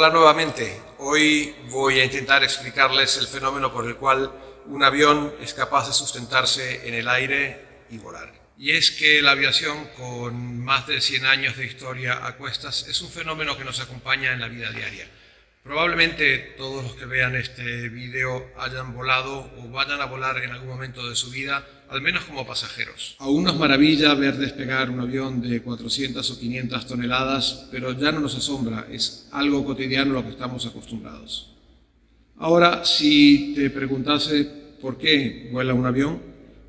Hola nuevamente. Hoy voy a intentar explicarles el fenómeno por el cual un avión es capaz de sustentarse en el aire y volar. Y es que la aviación, con más de 100 años de historia a cuestas, es un fenómeno que nos acompaña en la vida diaria. Probablemente todos los que vean este vídeo hayan volado o vayan a volar en algún momento de su vida, al menos como pasajeros. Aún nos maravilla ver despegar un avión de 400 o 500 toneladas, pero ya no nos asombra, es algo cotidiano a lo que estamos acostumbrados. Ahora, si te preguntase por qué vuela un avión,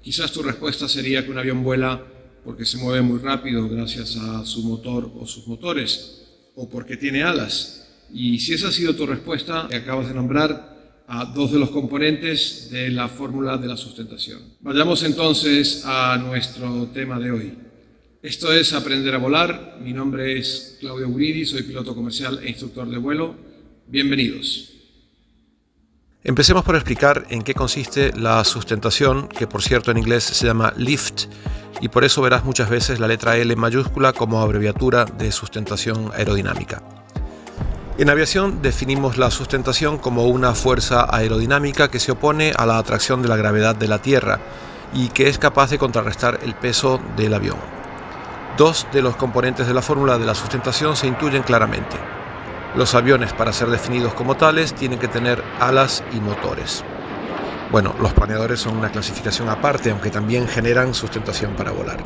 quizás tu respuesta sería que un avión vuela porque se mueve muy rápido gracias a su motor o sus motores, o porque tiene alas. Y si esa ha sido tu respuesta, acabas de nombrar a dos de los componentes de la fórmula de la sustentación. Vayamos entonces a nuestro tema de hoy. Esto es Aprender a Volar. Mi nombre es Claudio Guridi, soy piloto comercial e instructor de vuelo. Bienvenidos. Empecemos por explicar en qué consiste la sustentación, que por cierto en inglés se llama lift, y por eso verás muchas veces la letra L mayúscula como abreviatura de sustentación aerodinámica. En aviación definimos la sustentación como una fuerza aerodinámica que se opone a la atracción de la gravedad de la Tierra y que es capaz de contrarrestar el peso del avión. Dos de los componentes de la fórmula de la sustentación se intuyen claramente. Los aviones, para ser definidos como tales, tienen que tener alas y motores. Bueno, los planeadores son una clasificación aparte, aunque también generan sustentación para volar.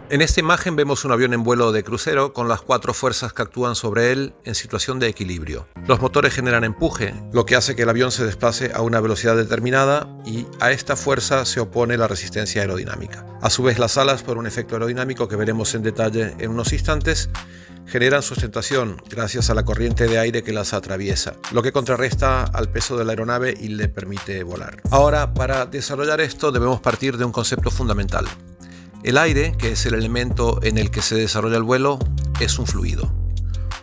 En esta imagen vemos un avión en vuelo de crucero con las cuatro fuerzas que actúan sobre él en situación de equilibrio. Los motores generan empuje, lo que hace que el avión se desplace a una velocidad determinada, y a esta fuerza se opone la resistencia aerodinámica. A su vez, las alas, por un efecto aerodinámico que veremos en detalle en unos instantes, generan sustentación gracias a la corriente de aire que las atraviesa, lo que contrarresta al peso de la aeronave y le permite volar. Ahora, para desarrollar esto debemos partir de un concepto fundamental. El aire, que es el elemento en el que se desarrolla el vuelo, es un fluido.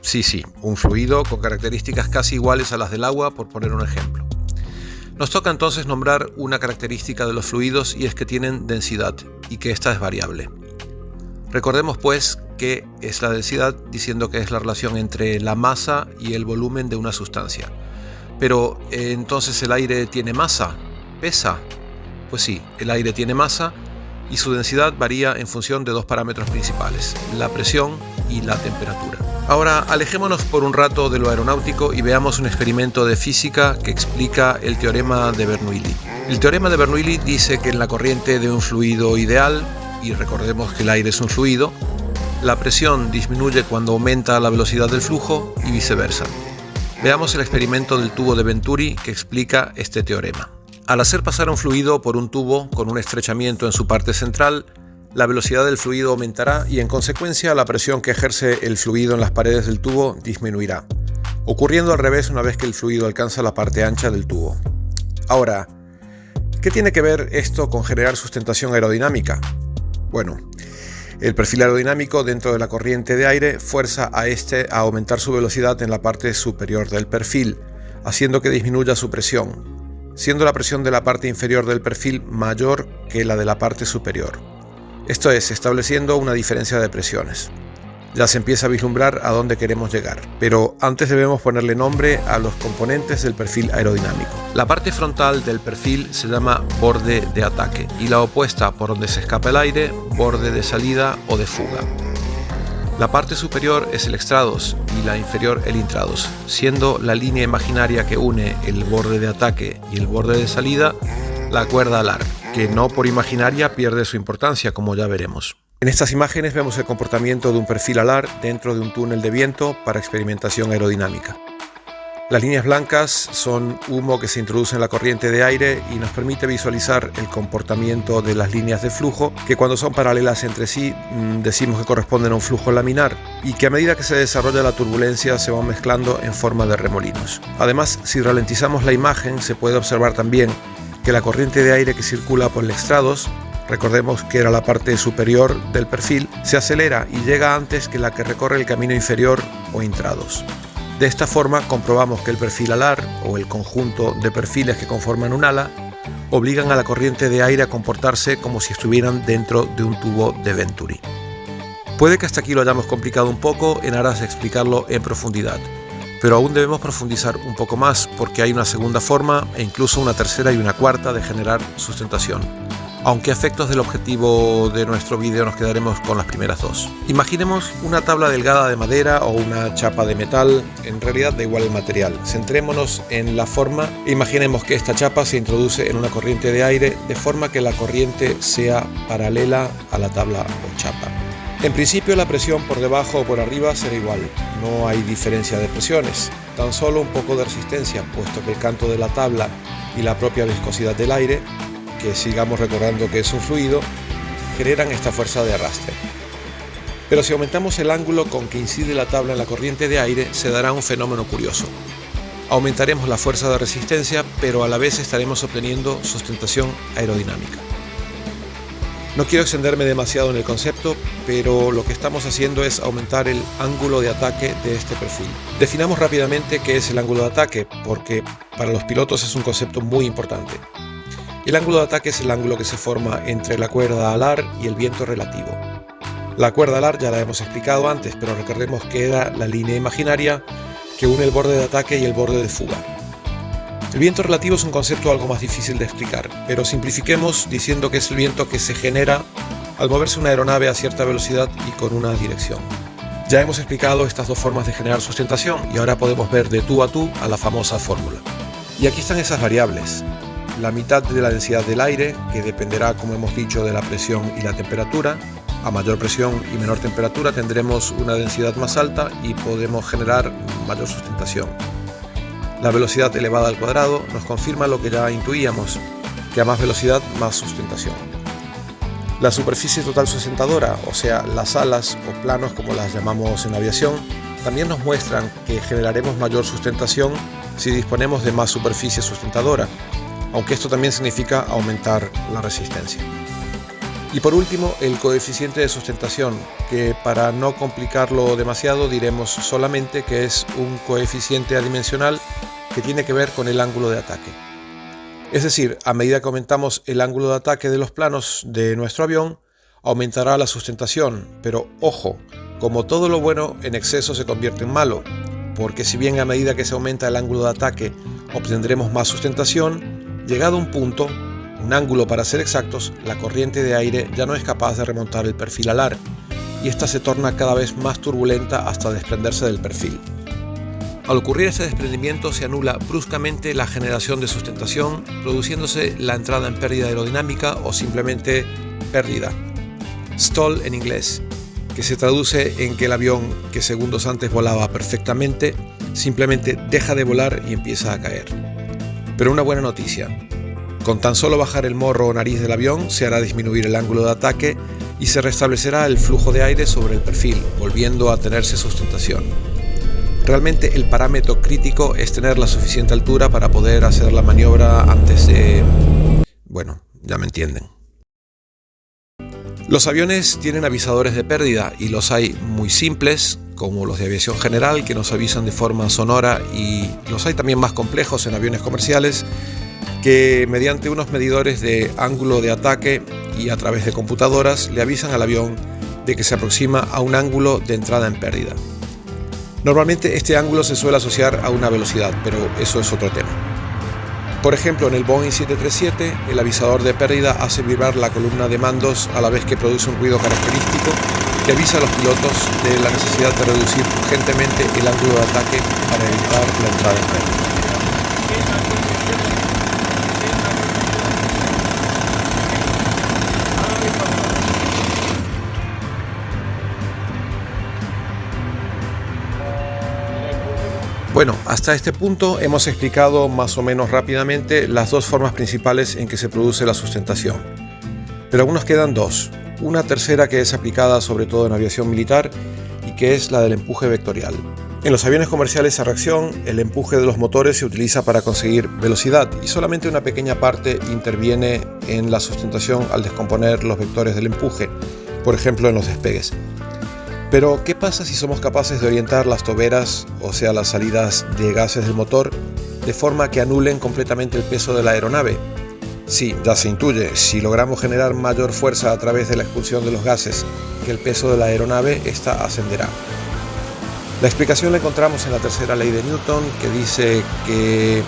Sí, un fluido con características casi iguales a las del agua, por poner un ejemplo. Nos toca entonces nombrar una característica de los fluidos, y es que tienen densidad y que esta es variable. Recordemos pues qué es la densidad, diciendo que es la relación entre la masa y el volumen de una sustancia. Pero entonces ¿el aire tiene masa? ¿Pesa? Pues sí, el aire tiene masa, y su densidad varía en función de dos parámetros principales, la presión y la temperatura. Ahora alejémonos por un rato de lo aeronáutico y veamos un experimento de física que explica el teorema de Bernoulli. El teorema de Bernoulli dice que en la corriente de un fluido ideal, y recordemos que el aire es un fluido, la presión disminuye cuando aumenta la velocidad del flujo y viceversa. Veamos el experimento del tubo de Venturi que explica este teorema. Al hacer pasar un fluido por un tubo con un estrechamiento en su parte central, la velocidad del fluido aumentará y en consecuencia la presión que ejerce el fluido en las paredes del tubo disminuirá, ocurriendo al revés una vez que el fluido alcanza la parte ancha del tubo. Ahora, ¿qué tiene que ver esto con generar sustentación aerodinámica? Bueno, el perfil aerodinámico dentro de la corriente de aire fuerza a este a aumentar su velocidad en la parte superior del perfil, haciendo que disminuya su presión, siendo la presión de la parte inferior del perfil mayor que la de la parte superior. Esto es, estableciendo una diferencia de presiones. Ya se empieza a vislumbrar a dónde queremos llegar, pero antes debemos ponerle nombre a los componentes del perfil aerodinámico. La parte frontal del perfil se llama borde de ataque y la opuesta, por donde se escapa el aire, borde de salida o de fuga. La parte superior es el extrados y la inferior el intrados, siendo la línea imaginaria que une el borde de ataque y el borde de salida la cuerda alar, que no por imaginaria pierde su importancia, como ya veremos. En estas imágenes vemos el comportamiento de un perfil alar dentro de un túnel de viento para experimentación aerodinámica. Las líneas blancas son humo que se introduce en la corriente de aire y nos permite visualizar el comportamiento de las líneas de flujo, que cuando son paralelas entre sí decimos que corresponden a un flujo laminar y que a medida que se desarrolla la turbulencia se van mezclando en forma de remolinos. Además, si ralentizamos la imagen se puede observar también que la corriente de aire que circula por el extrados, recordemos que era la parte superior del perfil, se acelera y llega antes que la que recorre el camino inferior o intrados. De esta forma comprobamos que el perfil alar, o el conjunto de perfiles que conforman un ala, obligan a la corriente de aire a comportarse como si estuvieran dentro de un tubo de Venturi. Puede que hasta aquí lo hayamos complicado un poco en aras de explicarlo en profundidad, Pero aún debemos profundizar un poco más porque hay una segunda forma e incluso una tercera y una cuarta de generar sustentación. Aunque a efectos del objetivo de nuestro vídeo nos quedaremos con las primeras dos. Imaginemos una tabla delgada de madera o una chapa de metal, en realidad da igual el material. Centrémonos en la forma e imaginemos que esta chapa se introduce en una corriente de aire de forma que la corriente sea paralela a la tabla o chapa. En principio la presión por debajo o por arriba será igual, no hay diferencia de presiones, tan solo un poco de resistencia, puesto que el canto de la tabla y la propia viscosidad del aire, que sigamos recordando que es un fluido, generan esta fuerza de arrastre. Pero si aumentamos el ángulo con que incide la tabla en la corriente de aire, se dará un fenómeno curioso. Aumentaremos la fuerza de resistencia, pero a la vez estaremos obteniendo sustentación aerodinámica. No quiero extenderme demasiado en el concepto, pero lo que estamos haciendo es aumentar el ángulo de ataque de este perfil. Definamos rápidamente qué es el ángulo de ataque, porque para los pilotos es un concepto muy importante. El ángulo de ataque es el ángulo que se forma entre la cuerda alar y el viento relativo. La cuerda alar ya la hemos explicado antes, pero recordemos que era la línea imaginaria que une el borde de ataque y el borde de fuga. El viento relativo es un concepto algo más difícil de explicar, pero simplifiquemos diciendo que es el viento que se genera al moverse una aeronave a cierta velocidad y con una dirección. Ya hemos explicado estas dos formas de generar sustentación y ahora podemos ver de tú a la famosa fórmula. Y aquí están esas variables. La mitad de la densidad del aire, que dependerá, como hemos dicho, de la presión y la temperatura. A mayor presión y menor temperatura tendremos una densidad más alta y podemos generar mayor sustentación. La velocidad elevada al cuadrado nos confirma lo que ya intuíamos, que a más velocidad, más sustentación. La superficie total sustentadora, o sea, las alas o planos como las llamamos en aviación, también nos muestran que generaremos mayor sustentación si disponemos de más superficie sustentadora, aunque esto también significa aumentar la resistencia. Y por último, el coeficiente de sustentación, que para no complicarlo demasiado diremos solamente que es un coeficiente adimensional que tiene que ver con el ángulo de ataque. Es decir, a medida que aumentamos el ángulo de ataque de los planos de nuestro avión, aumentará la sustentación, pero ojo, como todo lo bueno en exceso se convierte en malo, porque si bien a medida que se aumenta el ángulo de ataque obtendremos más sustentación, llegado a un punto, un ángulo para ser exactos, la corriente de aire ya no es capaz de remontar el perfil alar y esta se torna cada vez más turbulenta hasta desprenderse del perfil. Al ocurrir este desprendimiento se anula bruscamente la generación de sustentación, produciéndose la entrada en pérdida aerodinámica o simplemente pérdida. Stall en inglés, que se traduce en que el avión que segundos antes volaba perfectamente, simplemente deja de volar y empieza a caer. Pero una buena noticia. Con tan solo bajar el morro o nariz del avión se hará disminuir el ángulo de ataque y se restablecerá el flujo de aire sobre el perfil, volviendo a tenerse sustentación. Realmente el parámetro crítico es tener la suficiente altura para poder hacer la maniobra antes de... bueno, ya me entienden. Los aviones tienen avisadores de pérdida y los hay muy simples, como los de aviación general, que nos avisan de forma sonora, y los hay también más complejos en aviones comerciales, que mediante unos medidores de ángulo de ataque y a través de computadoras le avisan al avión de que se aproxima a un ángulo de entrada en pérdida. Normalmente este ángulo se suele asociar a una velocidad, pero eso es otro tema. Por ejemplo, en el Boeing 737, el avisador de pérdida hace vibrar la columna de mandos a la vez que produce un ruido característico que avisa a los pilotos de la necesidad de reducir urgentemente el ángulo de ataque para evitar la entrada en pérdida. Bueno, hasta este punto hemos explicado más o menos rápidamente las dos formas principales en que se produce la sustentación. Pero aún nos quedan dos. Una tercera que es aplicada sobre todo en aviación militar y que es la del empuje vectorial. En los aviones comerciales a reacción, el empuje de los motores se utiliza para conseguir velocidad y solamente una pequeña parte interviene en la sustentación al descomponer los vectores del empuje, por ejemplo en los despegues. Pero, ¿qué pasa si somos capaces de orientar las toberas, o sea, las salidas de gases del motor, de forma que anulen completamente el peso de la aeronave? Sí, ya se intuye, si logramos generar mayor fuerza a través de la expulsión de los gases que el peso de la aeronave, esta ascenderá. La explicación la encontramos en la tercera ley de Newton, que dice que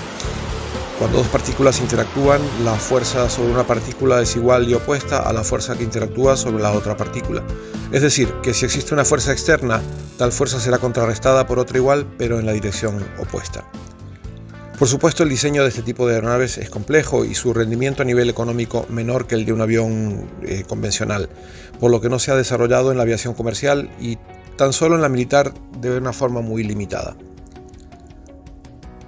cuando dos partículas interactúan, la fuerza sobre una partícula es igual y opuesta a la fuerza que interactúa sobre la otra partícula. Es decir, que si existe una fuerza externa, tal fuerza será contrarrestada por otra igual, pero en la dirección opuesta. Por supuesto, el diseño de este tipo de aeronaves es complejo y su rendimiento a nivel económico menor que el de un avión convencional, por lo que no se ha desarrollado en la aviación comercial y tan solo en la militar de una forma muy limitada.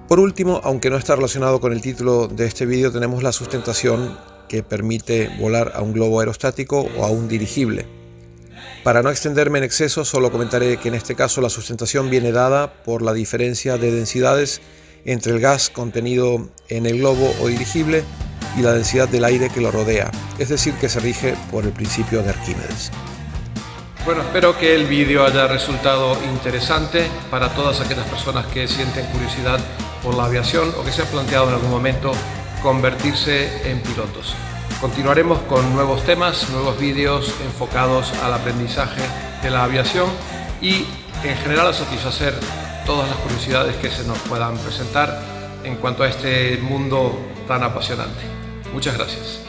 Por último, aunque no está relacionado con el título de este vídeo, tenemos la sustentación que permite volar a un globo aerostático o a un dirigible. Para no extenderme en exceso, solo comentaré que en este caso la sustentación viene dada por la diferencia de densidades entre el gas contenido en el globo o dirigible y la densidad del aire que lo rodea, es decir, que se rige por el principio de Arquímedes. Bueno, espero que el vídeo haya resultado interesante para todas aquellas personas que sienten curiosidad por la aviación o que se han planteado en algún momento convertirse en pilotos. Continuaremos con nuevos temas, nuevos vídeos enfocados al aprendizaje de la aviación y en general a satisfacer todas las curiosidades que se nos puedan presentar en cuanto a este mundo tan apasionante. Muchas gracias.